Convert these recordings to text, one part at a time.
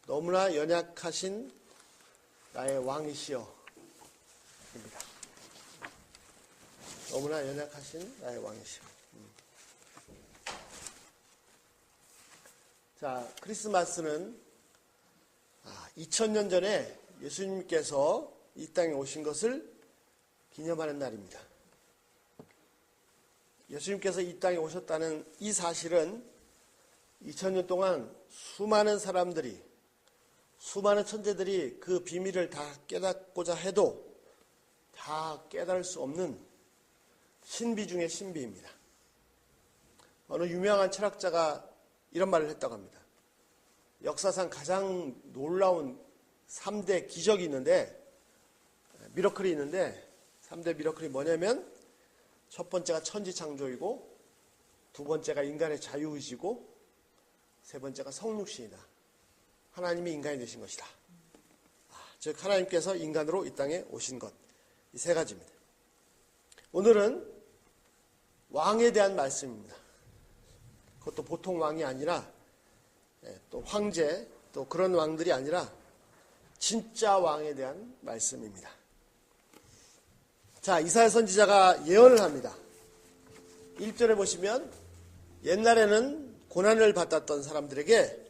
너무나 연약하신 나의 왕이시여 입니다. 너무나 연약하신 나의 왕이시여. 자, 크리스마스는 2000년 전에 예수님께서 이 땅에 오신 것을 기념하는 날입니다. 예수님께서 이 땅에 오셨다는 이 사실은 2000년 동안 수많은 사람들이, 수많은 천재들이 그 비밀을 다 깨닫고자 해도 다 깨달을 수 없는 신비 중의 신비입니다. 어느 유명한 철학자가 이런 말을 했다고 합니다. 역사상 가장 놀라운 3대 기적이 있는데, 미러클이 있는데 3대 미러클이 뭐냐면 첫 번째가 천지창조이고, 두 번째가 인간의 자유의지고, 세 번째가 성육신이다. 하나님이 인간이 되신 것이다. 즉 하나님께서 인간으로 이 땅에 오신 것, 이 세 가지입니다. 오늘은 왕에 대한 말씀입니다. 그것도 보통 왕이 아니라 또 황제, 또 그런 왕들이 아니라 진짜 왕에 대한 말씀입니다. 자, 이사야 선지자가 예언을 합니다. 1절에 보시면 옛날에는 고난을 받았던 사람들에게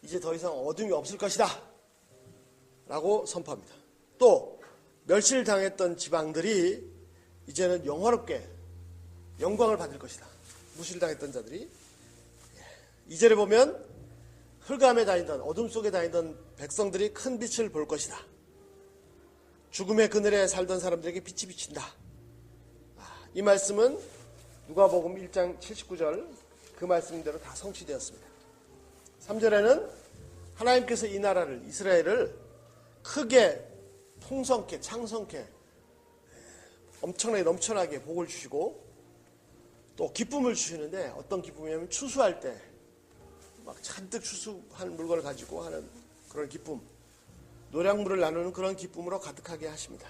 이제 더 이상 어둠이 없을 것이다 라고 선포합니다. 또 멸시를 당했던 지방들이 이제는 영화롭게 영광을 받을 것이다. 무시를 당했던 자들이. 2절에 보면 흑암에 다니던, 어둠 속에 다니던 백성들이 큰 빛을 볼 것이다. 죽음의 그늘에 살던 사람들에게 빛이 비친다. 이 말씀은 누가복음 1장 79절 그 말씀대로 다 성취되었습니다. 3절에는 하나님께서 이 나라를, 이스라엘을 크게 풍성케, 창성케, 엄청나게 넘쳐나게 복을 주시고 또 기쁨을 주시는데, 어떤 기쁨이냐면 추수할 때 막 잔뜩 추수한 물건을 가지고 하는 그런 기쁨, 노량물을 나누는 그런 기쁨으로 가득하게 하십니다.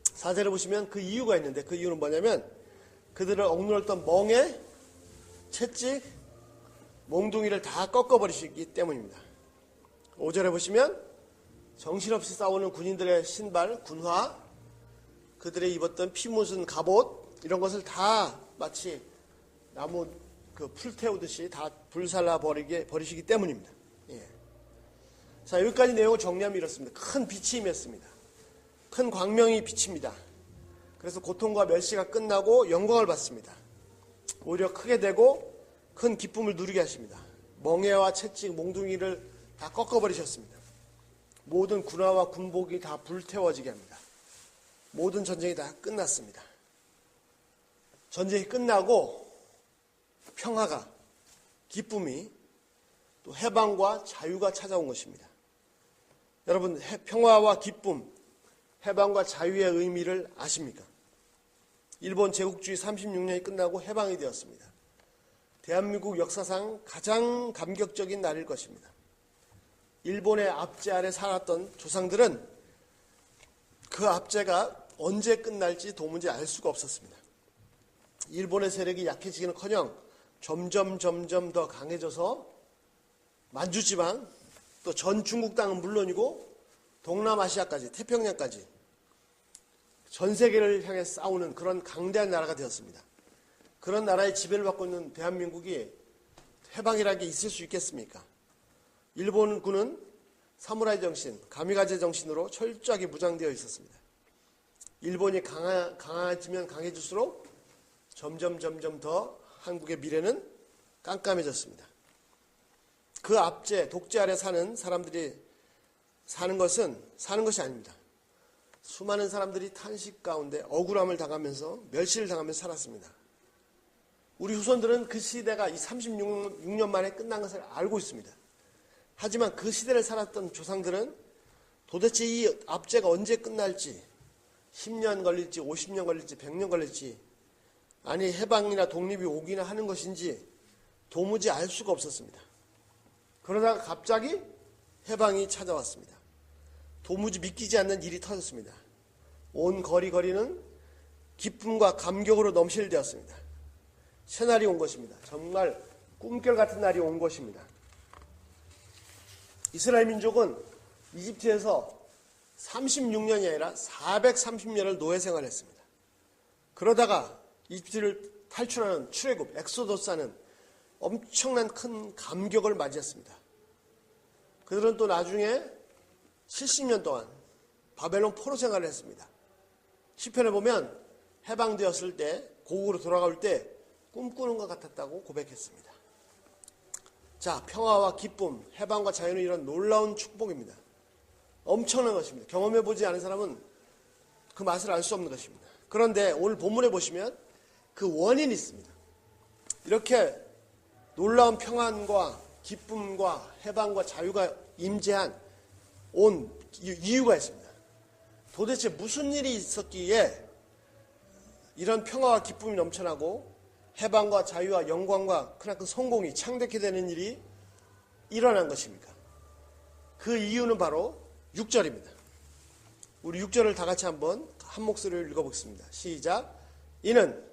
4절에 보시면 그 이유가 있는데, 그 이유는 뭐냐면 그들을 억눌렀던 멍에, 채찍, 몽둥이를 다 꺾어버리시기 때문입니다. 5절에 보시면 정신없이 싸우는 군인들의 신발, 군화, 그들의 입었던 피 묻은 갑옷, 이런 것을 다 마치 나무 풀 태우듯이 다 불살라 버리시기 때문입니다. 예. 자, 여기까지 내용을 정리하면 이렇습니다. 큰 빛이 임했습니다. 큰 광명이 비칩니다. 그래서 고통과 멸시가 끝나고 영광을 받습니다. 오히려 크게 되고 큰 기쁨을 누리게 하십니다. 멍에와 채찍, 몽둥이를 다 꺾어버리셨습니다. 모든 군화와 군복이 다 불태워지게 합니다. 모든 전쟁이 다 끝났습니다. 전쟁이 끝나고 평화가, 기쁨이, 또 해방과 자유가 찾아온 것입니다. 여러분, 평화와 기쁨, 해방과 자유의 의미를 아십니까? 일본 제국주의 36년이 끝나고 해방이 되었습니다. 대한민국 역사상 가장 감격적인 날일 것입니다. 일본의 압제 아래 살았던 조상들은 그 압제가 언제 끝날지 도무지 알 수가 없었습니다. 일본의 세력이 약해지기는커녕 점점 더 강해져서 만주지방, 또 전 중국 땅은 물론이고 동남아시아까지, 태평양까지 전 세계를 향해 싸우는 그런 강대한 나라가 되었습니다. 그런 나라의 지배를 받고 있는 대한민국이 해방이라는 게 있을 수 있겠습니까? 일본군은 사무라이 정신, 가미가제 정신으로 철저하게 무장되어 있었습니다. 일본이 강해지면 강해질수록 점점 더 한국의 미래는 깜깜해졌습니다. 그 압제, 독재 아래 사는 사람들이 사는 것이 아닙니다. 수많은 사람들이 탄식 가운데 억울함을 당하면서, 멸시를 당하면서 살았습니다. 우리 후손들은 그 시대가 이 36년 만에 끝난 것을 알고 있습니다. 하지만 그 시대를 살았던 조상들은 도대체 이 압제가 언제 끝날지, 10년 걸릴지 50년 걸릴지 100년 걸릴지, 아니 해방이나 독립이 오기나 하는 것인지 도무지 알 수가 없었습니다. 그러다가 갑자기 해방이 찾아왔습니다. 도무지 믿기지 않는 일이 터졌습니다. 온 거리는 기쁨과 감격으로 넘실되었습니다. 새날이 온 것입니다. 정말 꿈결 같은 날이 온 것입니다. 이스라엘 민족은 이집트에서 36년이 아니라 430년을 노예 생활했습니다. 그러다가 이집트를 탈출하는 출애굽, 엑소더스하는 엄청난 큰 감격을 맞이했습니다. 그들은 또 나중에 70년 동안 바벨론 포로 생활을 했습니다. 시편에 보면 해방되었을 때, 고국으로 돌아갈 때 꿈꾸는 것 같았다고 고백했습니다. 자, 평화와 기쁨, 해방과 자유는 이런 놀라운 축복입니다. 엄청난 것입니다. 경험해보지 않은 사람은 그 맛을 알 수 없는 것입니다. 그런데 오늘 본문에 보시면 그 원인이 있습니다. 이렇게 놀라운 평안과 기쁨과 해방과 자유가 임재한 온 이유가 있습니다. 도대체 무슨 일이 있었기에 이런 평화와 기쁨이 넘쳐나고 해방과 자유와 영광과 크나큰 성공이 창대케 되는 일이 일어난 것입니까? 그 이유는 바로 6절입니다. 우리 6절을 다 같이 한번 한 목소리를 읽어보겠습니다. 시작. 이는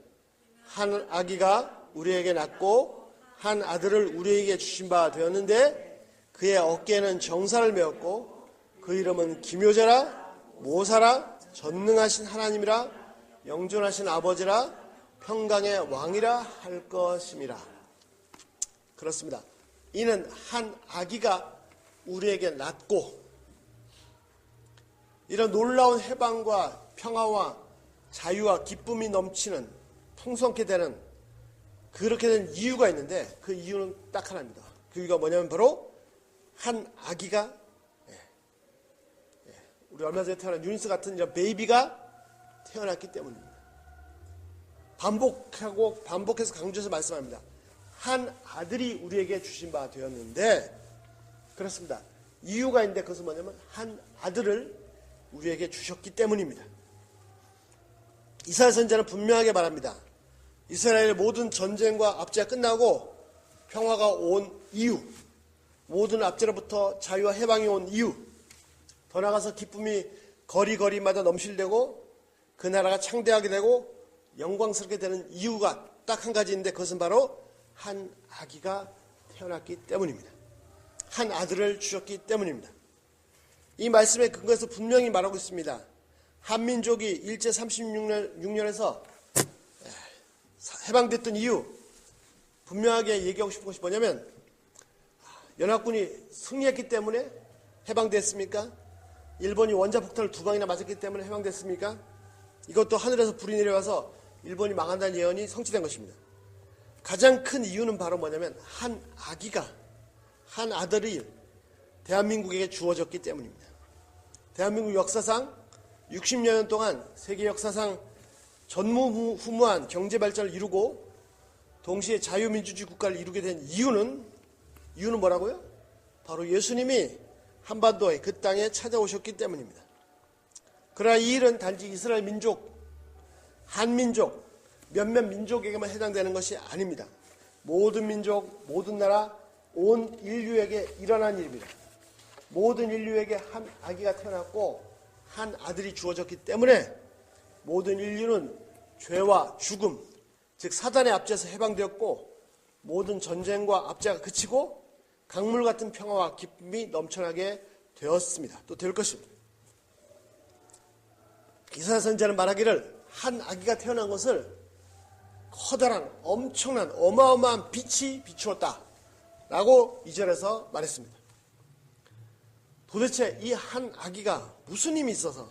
한 아기가 우리에게 낳고 한 아들을 우리에게 주신 바 되었는데 그의 어깨에는 정사를 메었고 그 이름은 기묘자라 모사라 전능하신 하나님이라 영존하신 아버지라 평강의 왕이라 할 것임이라. 그렇습니다. 이는 한 아기가 우리에게 낳고 이런 놀라운 해방과 평화와 자유와 기쁨이 넘치는 풍성케 되는 그렇게 된 이유가 있는데 그 이유는 딱 하나입니다. 그 이유가 뭐냐면 바로 한 아기가 우리 얼마 전에 태어난 유니스 같은 이런 베이비가 태어났기 때문입니다. 반복해서 강조해서 말씀합니다. 한 아들이 우리에게 주신 바 되었는데 그렇습니다. 이유가 있는데 그것은 뭐냐면 한 아들을 우리에게 주셨기 때문입니다. 이사야 선지자는 분명하게 말합니다. 이스라엘의 모든 전쟁과 압제가 끝나고 평화가 온 이유, 모든 압제로부터 자유와 해방이 온 이유, 더 나아가서 기쁨이 거리거리마다 넘실대고 그 나라가 창대하게 되고 영광스럽게 되는 이유가 딱 한 가지인데 그것은 바로 한 아기가 태어났기 때문입니다. 한 아들을 주셨기 때문입니다. 이 말씀의 근거에서 분명히 말하고 있습니다. 한민족이 일제 36년에서 해방됐던 이유 분명하게 얘기하고 싶은 것이 뭐냐면 연합군이 승리했기 때문에 해방됐습니까? 일본이 원자폭탄을 2방이나 맞았기 때문에 해방됐습니까? 이것도 하늘에서 불이 내려와서 일본이 망한다는 예언이 성취된 것입니다. 가장 큰 이유는 바로 뭐냐면 한 아기가 한 아들이 대한민국에게 주어졌기 때문입니다. 대한민국 역사상 60년 동안 세계 역사상 전무후무한 경제발전을 이루고 동시에 자유민주주의 국가를 이루게 된 이유는 뭐라고요? 바로 예수님이 한반도에 그 땅에 찾아오셨기 때문입니다. 그러나 이 일은 단지 이스라엘 민족, 한민족, 몇몇 민족에게만 해당되는 것이 아닙니다. 모든 민족, 모든 나라, 온 인류에게 일어난 일입니다. 모든 인류에게 한 아기가 태어났고 한 아들이 주어졌기 때문에 모든 인류는 죄와 죽음, 즉 사단의 압제에서 해방되었고 모든 전쟁과 압제가 그치고 강물 같은 평화와 기쁨이 넘쳐나게 되었습니다. 또 될 것입니다. 이사야 선지자는 말하기를 한 아기가 태어난 것을 커다란 엄청난 어마어마한 빛이 비추었다 라고 2절에서 말했습니다. 도대체 이 한 아기가 무슨 힘이 있어서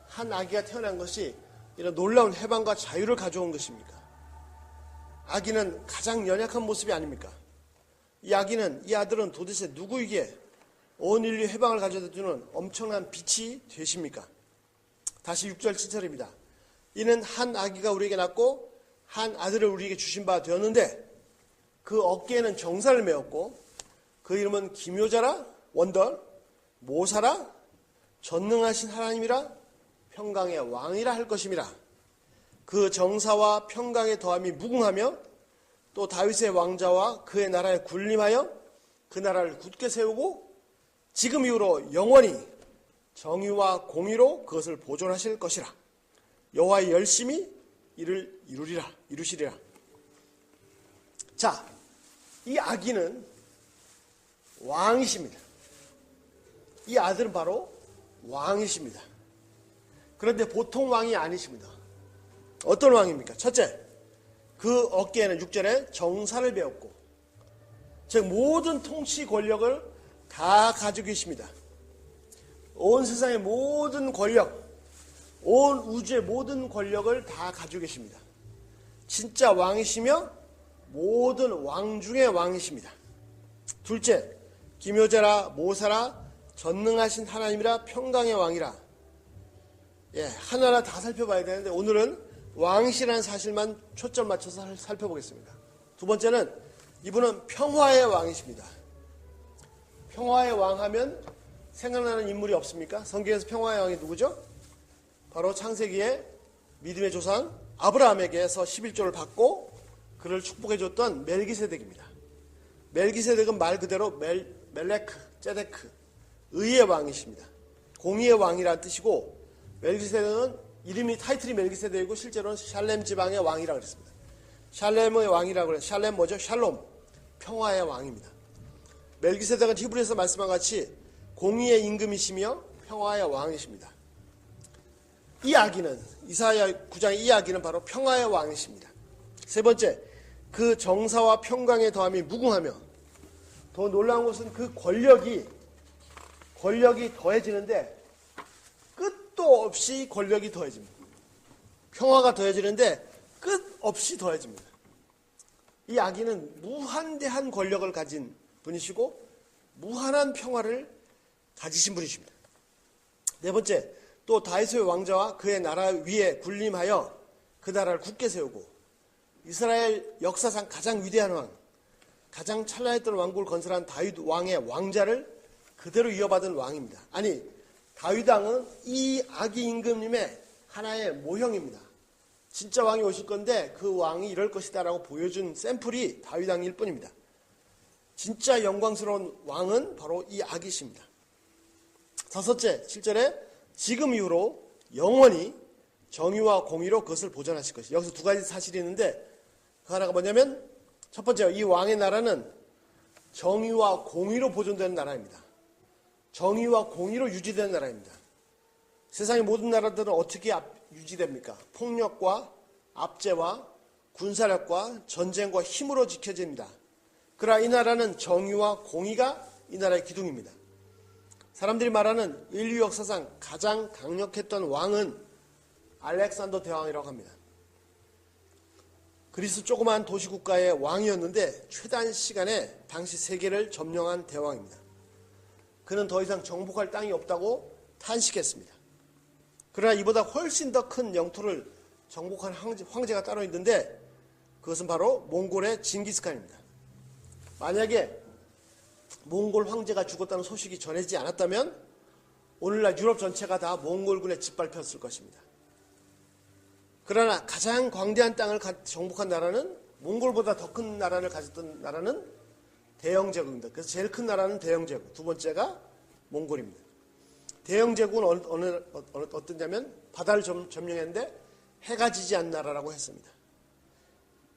한 아기가 태어난 것이 이런 놀라운 해방과 자유를 가져온 것입니까? 아기는 가장 연약한 모습이 아닙니까? 이 아들은 도대체 누구에게 온 인류 해방을 가져다주는 엄청난 빛이 되십니까? 다시 6절 7절입니다. 이는 한 아기가 우리에게 낳고 한 아들을 우리에게 주신 바 되었는데 그 어깨에는 정사를 메었고 그 이름은 기묘자라 원더 모사라 전능하신 하나님이라 평강의 왕이라 할 것임이라. 그 정사와 평강의 더함이 무궁하며 또 다윗의 왕자와 그의 나라에 군림하여 그 나라를 굳게 세우고 지금 이후로 영원히 정의와 공의로 그것을 보존하실 것이라. 여호와의 열심히 이를 이루시리라. 자, 이 아기는 왕이십니다. 이 아들은 바로 왕이십니다. 그런데 보통 왕이 아니십니다. 어떤 왕입니까? 첫째, 그 어깨에는 6절에 정사를 배웠고, 즉 모든 통치 권력을 다 가지고 계십니다. 온 세상의 모든 권력, 온 우주의 모든 권력을 다 가지고 계십니다. 진짜 왕이시며 모든 왕 중의 왕이십니다. 둘째, 기묘자라 모사라 전능하신 하나님이라 평강의 왕이라. 하나하나 다 살펴봐야 되는데 오늘은 왕이시라는 사실만 초점 맞춰서 살펴보겠습니다. 두 번째는 이분은 평화의 왕이십니다. 평화의 왕 하면 생각나는 인물이 없습니까? 성경에서 평화의 왕이 누구죠? 바로 창세기에 믿음의 조상 아브라함에게서 11조를 받고 그를 축복해줬던 멜기세덱입니다. 멜기세덱은 말 그대로 멜레크, 제데크, 의의 왕이십니다. 공의의 왕이라는 뜻이고, 멜기세덱은 이름이 타이틀이 멜기세덱이고 실제로는 샬렘 지방의 왕이라고 그랬습니다. 샬렘의 왕이라고 그래요. 샬렘 뭐죠? 샬롬, 평화의 왕입니다. 멜기세덱은 히브리에서 말씀한 같이 공의의 임금이시며 평화의 왕이십니다. 이 아기는 이사야 9장의 이 아기는 바로 평화의 왕이십니다. 세 번째, 그 정사와 평강의 더함이 무궁하며, 더 놀라운 것은 그 권력이 더해지는데 끝도 없이 권력이 더해집니다. 평화가 더해지는데 끝없이 더해집니다. 이 아기는 무한대한 권력을 가진 분이시고 무한한 평화를 가지신 분이십니다. 네 번째, 또 다윗의 왕자와 그의 나라 위에 군림하여 그 나라를 굳게 세우고 이스라엘 역사상 가장 위대한 왕, 가장 찬란했던 왕국을 건설한 다윗 왕의 왕자를 그대로 이어받은 왕입니다. 아니, 다윗 왕은 이 아기 임금님의 하나의 모형입니다. 진짜 왕이 오실 건데 그 왕이 이럴 것이다라고 보여준 샘플이 다윗 왕일 뿐입니다. 진짜 영광스러운 왕은 바로 이 아기십니다. 다섯째, 7절에 지금 이후로 영원히 정의와 공의로 그것을 보존하실 것이다. 여기서 두 가지 사실이 있는데 그 하나가 뭐냐면 첫 번째, 이 왕의 나라는 정의와 공의로 보존되는 나라입니다. 정의와 공의로 유지되는 나라입니다. 세상의 모든 나라들은 어떻게 유지됩니까? 폭력과 압제와 군사력과 전쟁과 힘으로 지켜집니다. 그러나 이 나라는 정의와 공의가 이 나라의 기둥입니다. 사람들이 말하는 인류 역사상 가장 강력했던 왕은 알렉산더 대왕이라고 합니다. 그리스 조그마한 도시국가의 왕이었는데 최단 시간에 당시 세계를 점령한 대왕입니다. 그는 더 이상 정복할 땅이 없다고 탄식했습니다. 그러나 이보다 훨씬 더 큰 영토를 정복한 황제가 따로 있는데 그것은 바로 몽골의 징기스칸입니다. 만약에 몽골 황제가 죽었다는 소식이 전해지지 않았다면 오늘날 유럽 전체가 다 몽골군에 짓밟혔을 것입니다. 그러나 가장 광대한 땅을 정복한 나라는 몽골보다 더 큰 나라를 가졌던 나라는 대영제국입니다. 그래서 제일 큰 나라는 대영제국, 두 번째가 몽골입니다. 대영제국은 어떠냐면 바다를 점령했는데 해가 지지 않는 나라라고 했습니다.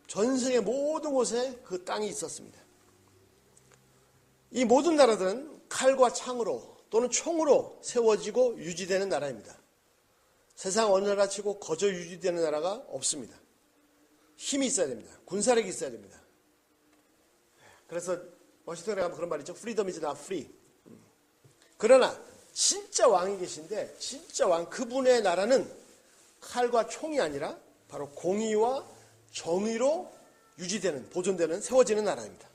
전생의 모든 곳에 그 땅이 있었습니다. 이 모든 나라들은 칼과 창으로 또는 총으로 세워지고 유지되는 나라입니다. 세상 어느 나라 치고 거저 유지되는 나라가 없습니다. 힘이 있어야 됩니다. 군사력이 있어야 됩니다. 그래서 워싱턴에 가면 그런 말 있죠. Freedom is not free. 그러나 진짜 왕이 계신데 진짜 왕, 그분의 나라는 칼과 총이 아니라 바로 공의와 정의로 유지되는, 보존되는, 세워지는 나라입니다.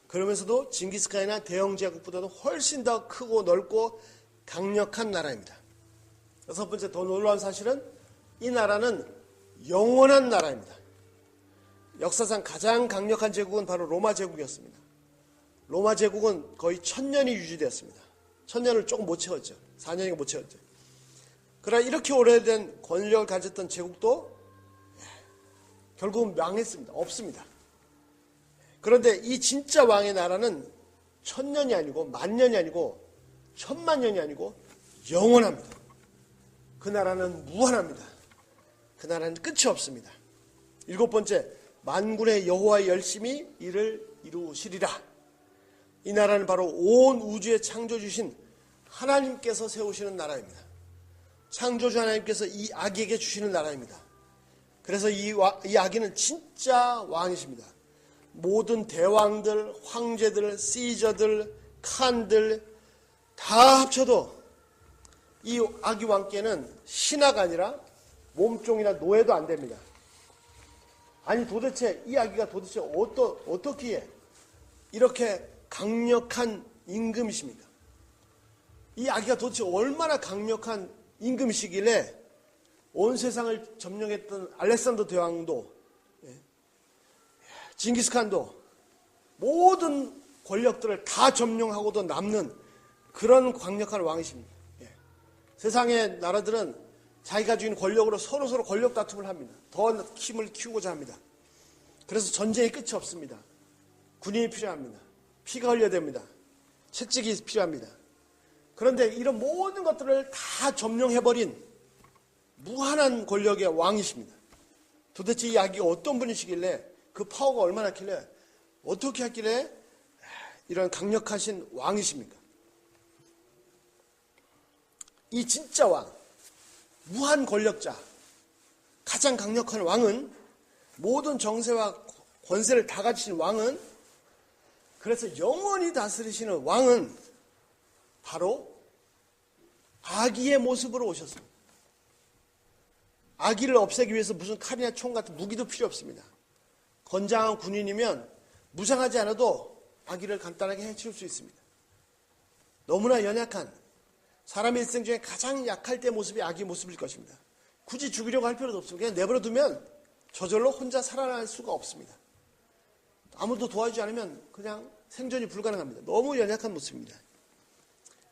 그러면서도 징기스칸이나 대영제국보다도 훨씬 더 크고 넓고 강력한 나라입니다. 여섯 번째, 더 놀라운 사실은 이 나라는 영원한 나라입니다. 역사상 가장 강력한 제국은 바로 로마 제국이었습니다. 로마 제국은 거의 1000년이 유지되었습니다. 1000년을 조금 못 채웠죠. 4년이 못 채웠죠. 그러나 이렇게 오래된 권력을 가졌던 제국도 결국은 망했습니다. 없습니다. 그런데 이 진짜 왕의 나라는 1000년이 아니고 10,000년이 아니고 10,000,000년이 아니고 영원합니다. 그 나라는 무한합니다. 그 나라는 끝이 없습니다. 일곱 번째, 만군의 여호와의 열심히 이를 이루시리라. 이 나라는 바로 온 우주의 창조주신 하나님께서 세우시는 나라입니다. 창조주 하나님께서 이 아기에게 주시는 나라입니다. 그래서 이 아기는 진짜 왕이십니다. 모든 대왕들, 황제들, 시저들, 칸들 다 합쳐도 이 아기 왕께는 신하가 아니라 몸종이나 노예도 안 됩니다. 아니 도대체 이 아기가 도대체 어떻게 이렇게 강력한 임금이십니까? 이 아기가 도대체 얼마나 강력한 임금이시길래 온 세상을 점령했던 알렉산더 대왕도 징기스칸도 모든 권력들을 다 점령하고도 남는 그런 강력한 왕이십니다. 세상의 나라들은 자기가 가지고 있는 권력으로 서로 권력 다툼을 합니다. 더 힘을 키우고자 합니다. 그래서 전쟁의 끝이 없습니다. 군인이 필요합니다. 피가 흘려야 됩니다. 채찍이 필요합니다. 그런데 이런 모든 것들을 다 점령해버린 무한한 권력의 왕이십니다. 도대체 이 아기가 어떤 분이시길래 그 파워가 얼마나 길래 어떻게 했길래 이런 강력하신 왕이십니까? 이 진짜 왕, 무한 권력자, 가장 강력한 왕은 모든 정세와 권세를 다 가지신 왕은 그래서 영원히 다스리시는 왕은 바로 아기의 모습으로 오셨습니다. 아기를 없애기 위해서 무슨 칼이나 총 같은 무기도 필요 없습니다. 건장한 군인이면 무장하지 않아도 아기를 간단하게 해치울 수 있습니다. 너무나 연약한 사람의 일생 중에 가장 약할 때 모습이 아기의 모습일 것입니다. 굳이 죽이려고 할 필요도 없습니다. 그냥 내버려두면 저절로 혼자 살아날 수가 없습니다. 아무도 도와주지 않으면 그냥 생존이 불가능합니다. 너무 연약한 모습입니다.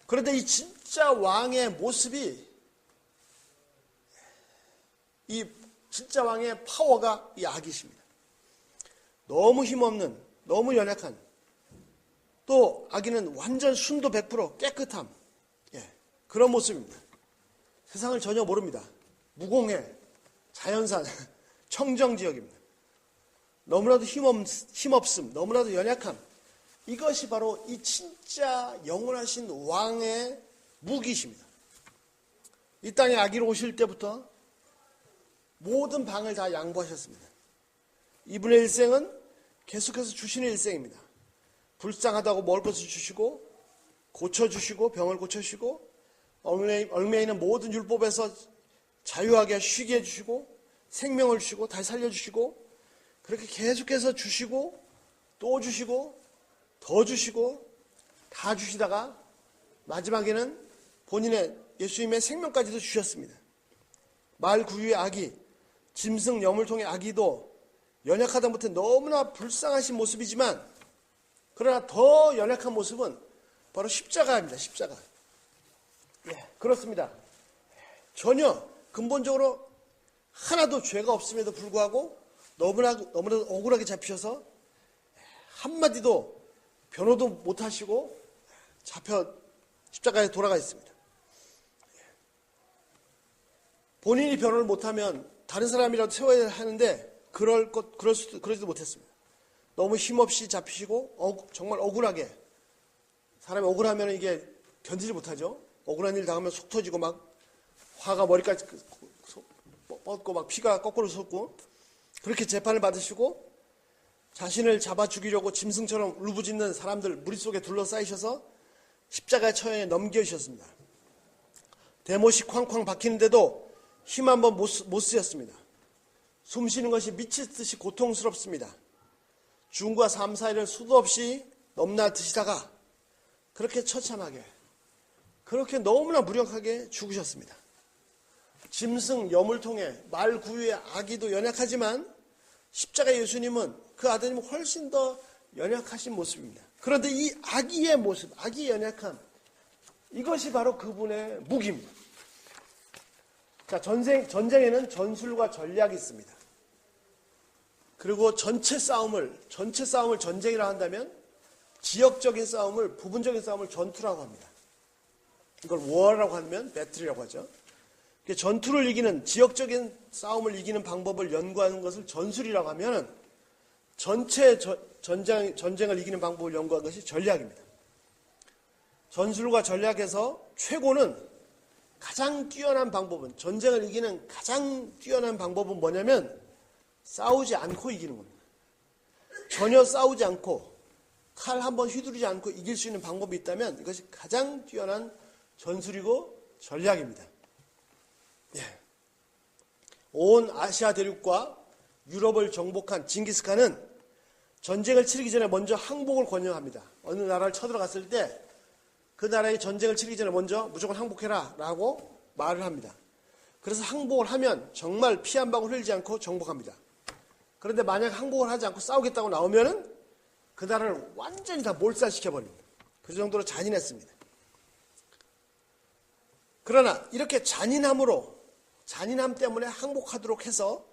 그런데 이 진짜 왕의 모습이 이 진짜 왕의 파워가 이 아기십니다. 너무 힘없는, 너무 연약한, 또 아기는 완전 순도 100% 깨끗함, 그런 모습입니다. 세상을 전혀 모릅니다. 무공해, 자연산, 청정지역입니다. 너무나도 힘없음, 너무나도 연약함, 이것이 바로 이 진짜 영원하신 왕의 무기이십니다. 이 땅에 아기로 오실 때부터 모든 방을 다 양보하셨습니다. 이분의 일생은 계속해서 주시는 일생입니다. 불쌍하다고 먹을 것을 주시고 고쳐주시고 병을 고쳐주시고 얽매이는 모든 율법에서 자유하게 쉬게 해주시고 생명을 주시고 다시 살려주시고 그렇게 계속해서 주시고 또 주시고 더 주시고 다 주시다가 마지막에는 본인의 예수님의 생명까지도 주셨습니다. 말 구유의 아기, 짐승 여물통의 아기도 연약하다 못해 너무나 불쌍하신 모습이지만 그러나 더 연약한 모습은 바로 십자가입니다. 십자가. 그렇습니다. 전혀 근본적으로 하나도 죄가 없음에도 불구하고 너무나도 억울하게 잡히셔서 한마디도 변호도 못하시고 잡혀 십자가에 돌아가 있습니다. 본인이 변호를 못하면 다른 사람이라도 세워야 하는데 그러지도 못했습니다. 너무 힘없이 잡히시고 정말 억울하게 사람이 억울하면 이게 견디지 못하죠. 억울한 일 당하면 속 터지고 막 화가 머리까지 뻗고 막 피가 거꾸로 솟고 그렇게 재판을 받으시고 자신을 잡아 죽이려고 짐승처럼 울부짖는 사람들 무리 속에 둘러싸이셔서 십자가의 처형에 넘겨주셨습니다. 대못이 쾅쾅 박히는데도 힘 한번 못 쓰셨습니다. 숨 쉬는 것이 미치듯이 고통스럽습니다. 죽음과 삶 사이를 수도 없이 넘나 드시다가 그렇게 처참하게 그렇게 너무나 무력하게 죽으셨습니다. 짐승 여물통에 말 구유의 아기도 연약하지만 십자가 예수님은 그 아드님은 훨씬 더 연약하신 모습입니다. 그런데 이 아기의 모습, 아기의 연약함, 이것이 바로 그분의 무기입니다. 자, 전쟁에는 전술과 전략이 있습니다. 그리고 전체 싸움을 전쟁이라 한다면 지역적인 싸움을, 부분적인 싸움을 전투라고 합니다. 이걸 war라고 하면 배틀이라고 하죠. 전투를 이기는, 지역적인 싸움을 이기는 방법을 연구하는 것을 전술이라고 하면 전체 전쟁을 이기는 방법을 연구한 것이 전략입니다. 전술과 전략에서 최고는 가장 뛰어난 방법은, 전쟁을 이기는 가장 뛰어난 방법은 뭐냐면 싸우지 않고 이기는 겁니다. 전혀 싸우지 않고 칼 한번 휘두르지 않고 이길 수 있는 방법이 있다면 이것이 가장 뛰어난 전술이고 전략입니다. 예. 온 아시아 대륙과 유럽을 정복한 징기스칸은 전쟁을 치르기 전에 먼저 항복을 권유합니다. 어느 나라를 쳐들어갔을 때 그 나라의 전쟁을 치르기 전에 먼저 무조건 항복해라 라고 말을 합니다. 그래서 항복을 하면 정말 피 한 방울 흘리지 않고 정복합니다. 그런데 만약 항복을 하지 않고 싸우겠다고 나오면은 그 나라를 완전히 다 몰살시켜버립니다. 그 정도로 잔인했습니다. 그러나 이렇게 잔인함 때문에 항복하도록 해서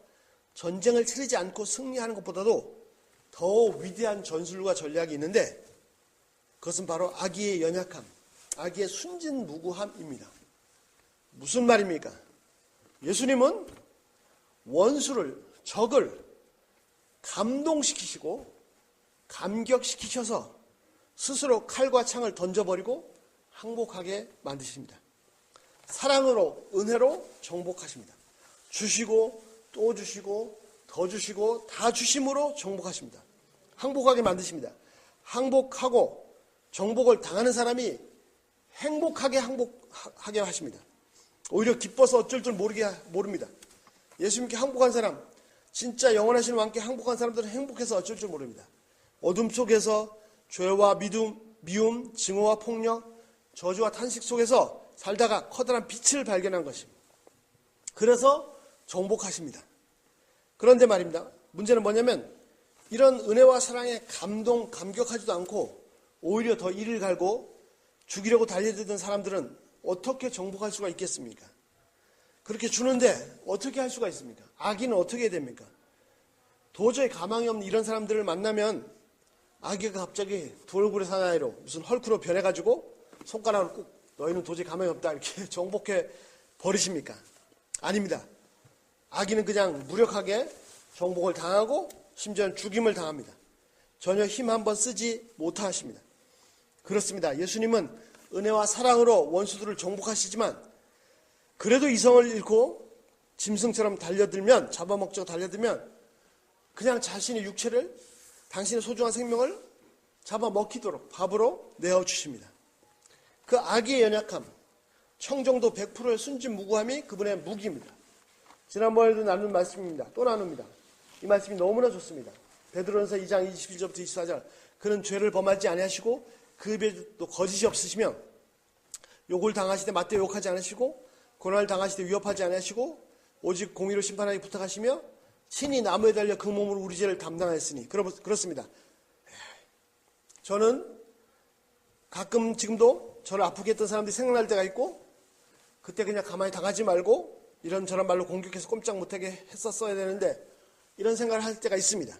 전쟁을 치르지 않고 승리하는 것보다도 더 위대한 전술과 전략이 있는데 그것은 바로 아기의 연약함, 아기의 순진무구함입니다. 무슨 말입니까? 예수님은 원수를, 적을 감동시키시고 감격시키셔서 스스로 칼과 창을 던져버리고 항복하게 만드십니다. 사랑으로, 은혜로 정복하십니다. 주시고 또 주시고 더 주시고 다 주심으로 정복하십니다. 항복하게 만드십니다. 항복하고 정복을 당하는 사람이 행복하게 항복하게 하십니다. 오히려 기뻐서 어쩔 줄 모릅니다. 예수님께 항복한 사람, 진짜 영원하신 왕께 항복한 사람들은 행복해서 어쩔 줄 모릅니다. 어둠 속에서 죄와 미움, 증오와 폭력, 저주와 탄식 속에서 살다가 커다란 빛을 발견한 것입니다. 그래서 정복하십니다. 그런데 말입니다. 문제는 뭐냐면 이런 은혜와 사랑에 감격하지도 않고 오히려 더 이를 갈고 죽이려고 달려들던 사람들은 어떻게 정복할 수가 있겠습니까? 그렇게 주는데 어떻게 할 수가 있습니까? 악인은 어떻게 해야 됩니까? 도저히 가망이 없는 이런 사람들을 만나면 아기가 갑자기 두 얼굴의 사나이로 무슨 헐크로 변해가지고 손가락을 꾹 너희는 도저히 가망이 없다 이렇게 정복해 버리십니까? 아닙니다. 아기는 그냥 무력하게 정복을 당하고 심지어는 죽임을 당합니다. 전혀 힘 한번 쓰지 못하십니다. 그렇습니다. 예수님은 은혜와 사랑으로 원수들을 정복하시지만 그래도 이성을 잃고 짐승처럼 달려들면 잡아먹자고 달려들면 그냥 자신의 육체를 당신의 소중한 생명을 잡아먹히도록 밥으로 내어주십니다. 그 아기의 연약함, 청정도 100%의 순진무구함이 그분의 무기입니다. 지난번에도 나눈 말씀입니다. 또 나눕니다. 이 말씀이 너무나 좋습니다. 베드로전서 2장 21절부터 24절 그는 죄를 범하지 아니하시고 그 입에도 거짓이 없으시며 욕을 당하실 때 맞대 욕하지 않으시고 고난을 당하실 때 위협하지 않으시고 오직 공의로 심판하기 부탁하시며 친히 나무에 달려 그 몸으로 우리 죄를 담당하였으니 그렇습니다. 저는 가끔 지금도 저를 아프게 했던 사람들이 생각날 때가 있고 그때 그냥 가만히 당하지 말고 이런저런 말로 공격해서 꼼짝 못하게 했었어야 되는데 이런 생각을 할 때가 있습니다.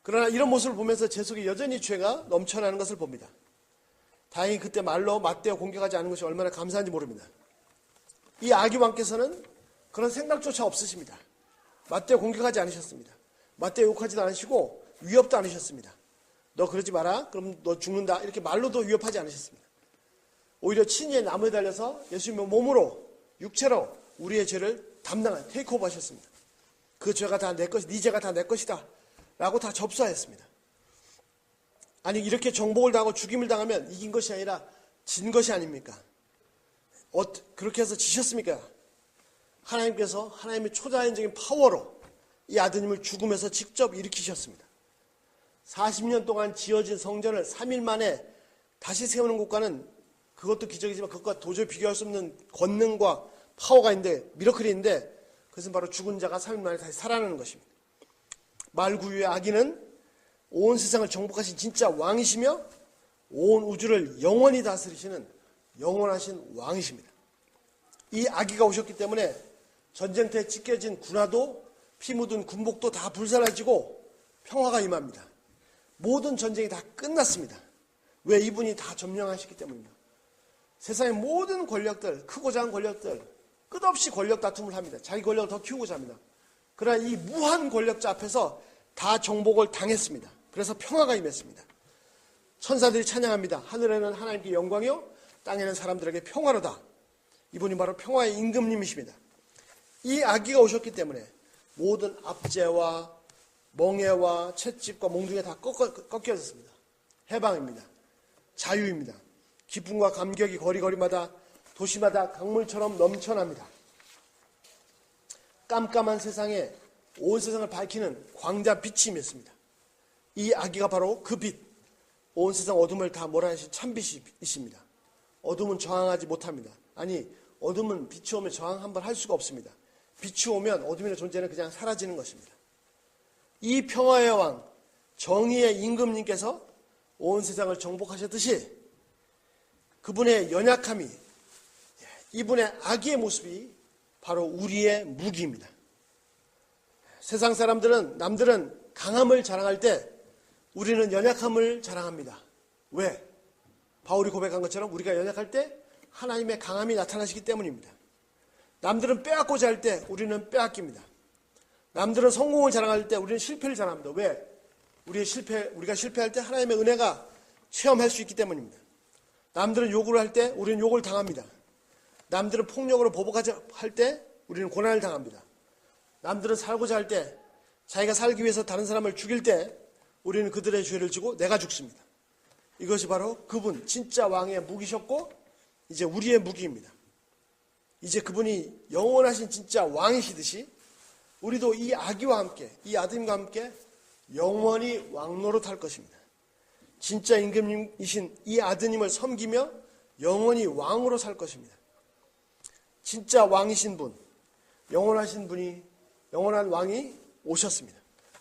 그러나 이런 모습을 보면서 제 속에 여전히 죄가 넘쳐나는 것을 봅니다. 다행히 그때 말로 맞대어 공격하지 않은 것이 얼마나 감사한지 모릅니다. 이 아기 왕께서는 그런 생각조차 없으십니다. 맞대어 공격하지 않으셨습니다. 맞대어 욕하지도 않으시고 위협도 않으셨습니다. 너 그러지 마라. 그럼 너 죽는다. 이렇게 말로도 위협하지 않으셨습니다. 오히려 친히 나무에 달려서 예수님의 몸으로 육체로 우리의 죄를 테이크오버 하셨습니다. 그 죄가 다 내 것이, 네 죄가 다 내 것이다. 라고 다 접수하였습니다. 아니 이렇게 정복을 당하고 죽임을 당하면 이긴 것이 아니라 진 것이 아닙니까? 그렇게 해서 지셨습니까? 하나님께서 하나님의 초자연적인 파워로 이 아드님을 죽음에서 직접 일으키셨습니다. 40년 동안 지어진 성전을 3일 만에 다시 세우는 것과는 그것도 기적이지만 그것과 도저히 비교할 수 없는 권능과 파워가 있는데 미러클이 있는데 그것은 바로 죽은 자가 3일 만에 다시 살아나는 것입니다. 말구유의 아기는 온 세상을 정복하신 진짜 왕이시며 온 우주를 영원히 다스리시는 영원하신 왕이십니다. 이 아기가 오셨기 때문에 전쟁터에 찢겨진 군화도 피 묻은 군복도 다 불사라지고 평화가 임합니다. 모든 전쟁이 다 끝났습니다. 왜? 이분이 다 점령하셨기 때문입니다. 세상의 모든 권력들, 크고 작은 권력들 끝없이 권력 다툼을 합니다. 자기 권력을 더 키우고자 합니다. 그러나 이 무한 권력자 앞에서 다 정복을 당했습니다. 그래서 평화가 임했습니다. 천사들이 찬양합니다. 하늘에는 하나님께 영광이요 땅에는 사람들에게 평화로다. 이분이 바로 평화의 임금님이십니다. 이 아기가 오셨기 때문에 모든 압제와 멍해와 채찍과 몽둥이가 다 꺾여졌습니다. 해방입니다. 자유입니다. 기쁨과 감격이 거리거리마다 도시마다 강물처럼 넘쳐납니다. 깜깜한 세상에 온 세상을 밝히는 광자 빛이 임했습니다. 이 아기가 바로 그 빛, 온 세상 어둠을 다 몰아내신 참빛이십니다. 어둠은 저항하지 못합니다. 아니, 어둠은 빛이 오면 저항 한번 할 수가 없습니다. 빛이 오면 어둠의 존재는 그냥 사라지는 것입니다. 이 평화의 왕, 정의의 임금님께서 온 세상을 정복하셨듯이 그분의 연약함이, 이분의 아기의 모습이 바로 우리의 무기입니다. 세상 사람들은, 남들은 강함을 자랑할 때 우리는 연약함을 자랑합니다. 왜? 바울이 고백한 것처럼 우리가 연약할 때 하나님의 강함이 나타나시기 때문입니다. 남들은 빼앗고자 할 때 우리는 빼앗깁니다. 남들은 성공을 자랑할 때 우리는 실패를 자랑합니다. 왜? 우리가 실패할 때 하나님의 은혜가 체험할 수 있기 때문입니다. 남들은 욕을 할 때 우리는 욕을 당합니다. 남들은 폭력으로 보복하자 할 때 우리는 고난을 당합니다. 남들은 살고자 할 때, 자기가 살기 위해서 다른 사람을 죽일 때 우리는 그들의 죄를 지고 내가 죽습니다. 이것이 바로 그분, 진짜 왕의 무기셨고 이제 우리의 무기입니다. 이제 그분이 영원하신 진짜 왕이시듯이 우리도 이 아기와 함께, 이 아들과 함께 영원히 왕노릇할 것입니다. 진짜 임금님이신 이 아드님을 섬기며 영원히 왕으로 살 것입니다. 진짜 왕이신 분, 영원하신 분이, 영원한 왕이 오셨습니다.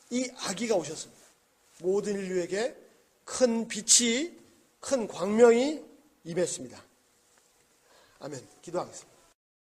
이 아기가 오셨습니다. 모든 인류에게 큰 빛이, 큰 광명이 임했습니다. 아멘. 기도하겠습니다.